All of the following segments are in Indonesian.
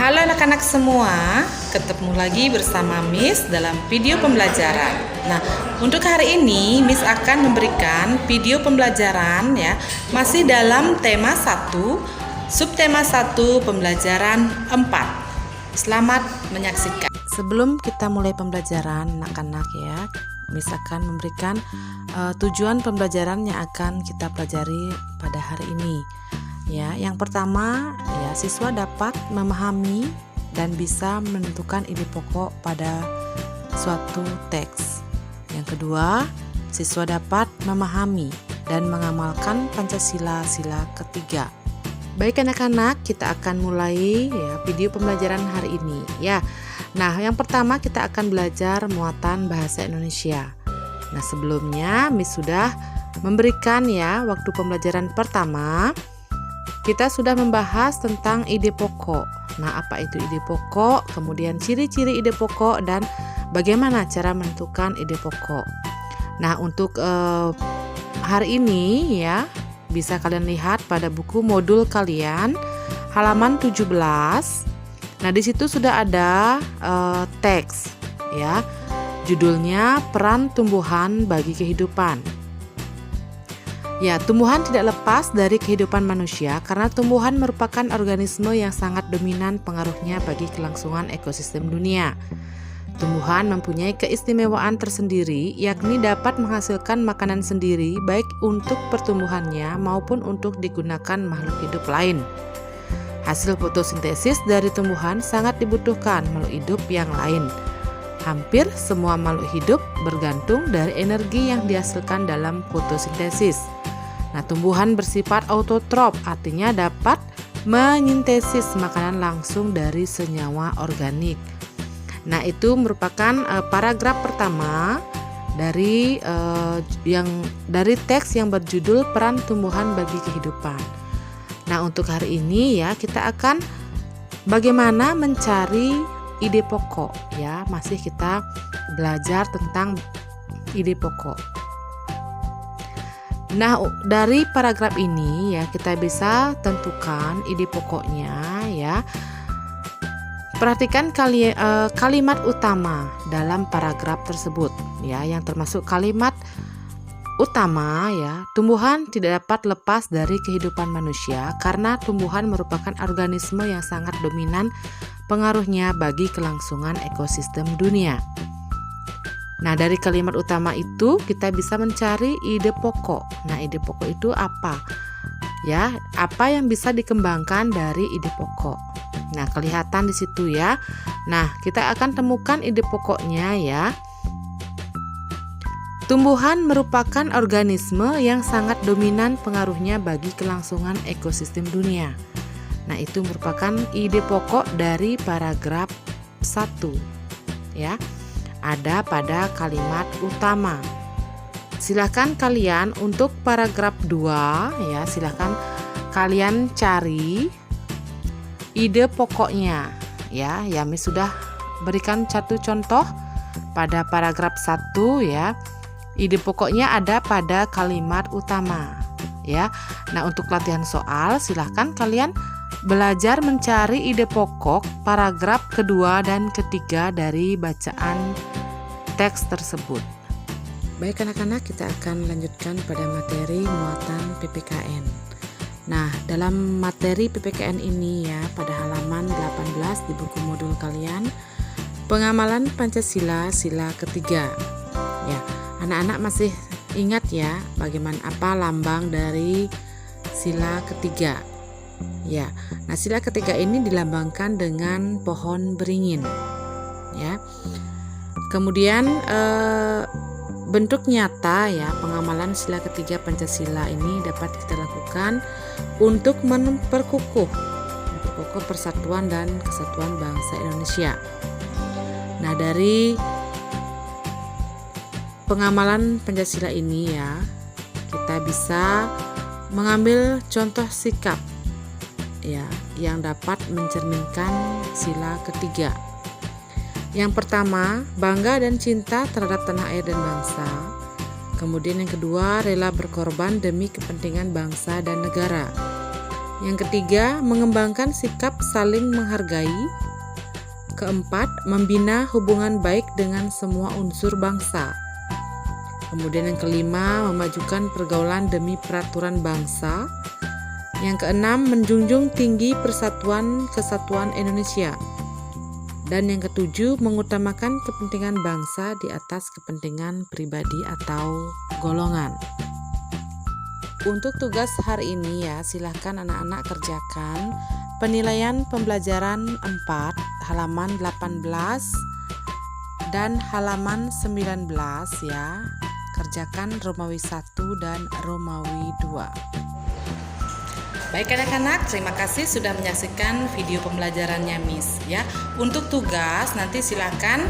Halo anak-anak semua, ketemu lagi bersama Miss dalam video pembelajaran. Nah, untuk hari ini Miss akan memberikan video pembelajaran ya, masih dalam tema 1, subtema 1 pembelajaran 4. Selamat menyaksikan. Sebelum kita mulai pembelajaran anak-anak ya, Miss akan memberikan tujuan pembelajaran yang akan kita pelajari pada hari ini. Ya, yang pertama ya, siswa dapat memahami dan bisa menentukan ide pokok pada suatu teks. Yang kedua, siswa dapat memahami dan mengamalkan Pancasila sila ketiga. Baik anak-anak, kita akan mulai ya video pembelajaran hari ini ya. Nah, yang pertama kita akan belajar muatan bahasa Indonesia. Nah, sebelumnya Miss sudah memberikan ya waktu pembelajaran pertama. Kita sudah membahas tentang ide pokok. Nah, apa itu ide pokok? Kemudian ciri-ciri ide pokok dan bagaimana cara menentukan ide pokok. Nah, untuk hari ini ya, bisa kalian lihat pada buku modul kalian halaman 17. Nah, di situ sudah ada teks ya. Judulnya Peran Tumbuhan bagi Kehidupan. Ya, tumbuhan tidak lepas dari kehidupan manusia karena tumbuhan merupakan organisme yang sangat dominan pengaruhnya bagi kelangsungan ekosistem dunia. Tumbuhan mempunyai keistimewaan tersendiri, yakni dapat menghasilkan makanan sendiri baik untuk pertumbuhannya maupun untuk digunakan makhluk hidup lain. Hasil fotosintesis dari tumbuhan sangat dibutuhkan makhluk hidup yang lain. Hampir semua makhluk hidup bergantung dari energi yang dihasilkan dalam fotosintesis. Nah, tumbuhan bersifat autotrof, artinya dapat menyintesis makanan langsung dari senyawa organik. Nah, itu merupakan paragraf pertama dari teks yang berjudul Peran Tumbuhan bagi Kehidupan. Nah, untuk hari ini ya kita akan bagaimana mencari ide pokok ya, masih kita belajar tentang ide pokok. Nah, dari paragraf ini ya kita bisa tentukan ide pokoknya ya. Perhatikan kalimat utama dalam paragraf tersebut ya, yang termasuk kalimat utama ya, tumbuhan tidak dapat lepas dari kehidupan manusia karena tumbuhan merupakan organisme yang sangat dominan pengaruhnya bagi kelangsungan ekosistem dunia. Nah, dari kalimat utama itu kita bisa mencari ide pokok. Nah, ide pokok itu apa? Ya, apa yang bisa dikembangkan dari ide pokok. Nah, kelihatan di situ ya. Nah, kita akan temukan ide pokoknya ya. Tumbuhan merupakan organisme yang sangat dominan pengaruhnya bagi kelangsungan ekosistem dunia. Nah, itu merupakan ide pokok dari paragraf 1 ya. Ada pada kalimat utama. Silahkan kalian untuk paragraf 2 ya, silahkan kalian cari ide pokoknya ya. Miss sudah berikan satu contoh pada paragraf 1 ya. Ide pokoknya ada pada kalimat utama ya. Nah, untuk latihan soal silahkan kalian belajar mencari ide pokok paragraf kedua dan ketiga dari bacaan teks tersebut. Baik anak-anak, kita akan lanjutkan pada materi muatan PPKN. Nah, dalam materi PPKN ini ya, pada halaman 18 di buku modul kalian, pengamalan Pancasila sila ketiga. Ya, anak-anak masih ingat ya bagaimana apa lambang dari sila ketiga? Ya, nah sila ketiga ini dilambangkan dengan pohon beringin. Ya, kemudian bentuk nyata ya pengamalan sila ketiga Pancasila ini dapat kita lakukan untuk memperkukuh persatuan dan kesatuan bangsa Indonesia. Nah, dari pengamalan Pancasila ini ya kita bisa mengambil contoh sikap ya yang dapat mencerminkan sila ketiga. Yang pertama, bangga dan cinta terhadap tanah air dan bangsa. Kemudian yang kedua, rela berkorban demi kepentingan bangsa dan negara. Yang ketiga, mengembangkan sikap saling menghargai. Keempat, membina hubungan baik dengan semua unsur bangsa. Kemudian yang kelima, memajukan pergaulan demi peraturan bangsa. Yang keenam, menjunjung tinggi persatuan kesatuan Indonesia. Dan yang ketujuh, mengutamakan kepentingan bangsa di atas kepentingan pribadi atau golongan. Untuk tugas hari ini ya, silahkan anak-anak kerjakan penilaian pembelajaran 4, halaman 18 dan halaman 19 ya. Kerjakan Romawi 1 dan Romawi 2. Baik anak-anak, terima kasih sudah menyaksikan video pembelajarannya Miss ya. Untuk tugas nanti silakan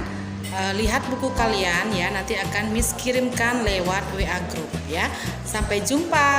lihat buku kalian ya, nanti akan Miss kirimkan lewat WA group ya. Sampai jumpa.